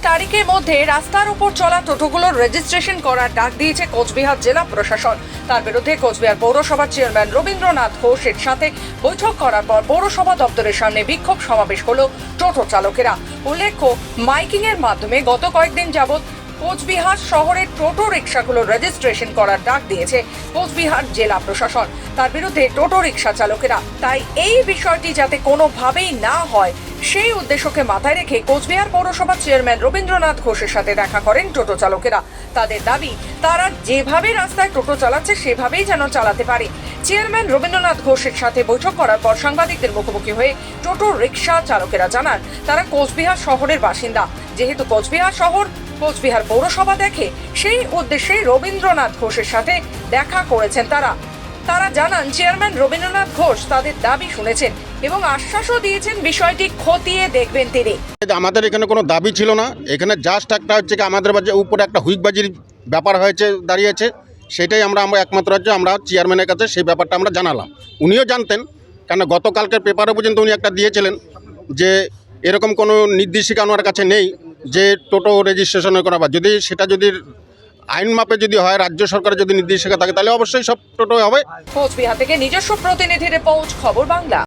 তারিখের মধ্যে রাস্তার উপর চলা টোটোগুলোর রেজিস্ট্রেশন করার ডাক দিয়েছে কোচবিহার জেলা প্রশাসন। তার বিরুদ্ধে কোচবিহার পৌরসভার চেয়ারম্যান রবীন্দ্রনাথ ঘোষের সাথে বৈঠক করার পর পৌরসভা দপ্তরের সামনে বিক্ষোভ সমাবেশ হলো টোটো চালকেরা। উল্লেখ্য, মাইকিং এর মাধ্যমে গত কয়েকদিন যাবৎ কোচবিহার শহরের টোটো রিক্সাগুলোর রেজিস্ট্রেশন করার ডাক দিয়েছে কোচবিহার জেলা প্রশাসন। তার বিরুদ্ধে টোটো রিক্সা চালকেরা তাই এই বিষয়টি যাতে কোনোভাবেই না হয় সেই উদ্দেশ্যকে মাথায় রেখে কোচবিহার পৌরসভার চেয়ারম্যান রবীন্দ্রনাথ ঘোষের সাথে দেখা করেন টোটো চালকেরা। তাদের দাবি, তারা যেভাবে রাস্তায় টোটো চালাচ্ছে সেভাবেই যেন চালাতে পারে। চেয়ারম্যান রবীন্দ্রনাথ ঘোষের সাথে বৈঠক করার পর সাংবাদিকদের মুখোমুখি হয়ে টোটো রিক্সা চালকেরা জানান তারা কোচবিহার শহরের বাসিন্দা। যেহেতু কোচবিহার শহর কোচবিহার পৌরসভা দেখে, সেই উদ্দেশ্যে রবীন্দ্রনাথ ঘোষের সাথে দেখা করেছেন তারা জানান চেয়ারম্যান রবীন্দ্রনাথ ঘোষ তাদের দাবি শুনেছেন এবং আশ্বাসও দিয়েছেন বিষয়টি খতিয়ে দেখবেন তিনি। আমাদের এখানে কোনো দাবি ছিল না, এখানে জাস্ট একটা হচ্ছে কি আমাদের উপরে একটা হুইকবাজির ব্যাপার হয়েছে দাঁড়িয়েছে, সেটাই আমরা একমাত্র হচ্ছে আমরা চেয়ারম্যানের কাছে সেই ব্যাপারটা আমরা জানালাম। উনিও জানতেন, কারণ গতকালকের পেপারে পর্যন্ত উনি একটা দিয়েছিলেন যে এরকম কোনো নির্দেশিকা ওনার কাছে নেই যে টোটো রেজিস্ট্রেশন করা, যদি সেটা যদি আইন মাপে যদি হয়, রাজ্য সরকারের যদি নির্দেশিকা থাকে তাহলে অবশ্যই সব টোটো হবে। কোচবিহার থেকে নিজস্ব প্রতিনিধি রিপোর্ট, খবর বাংলা।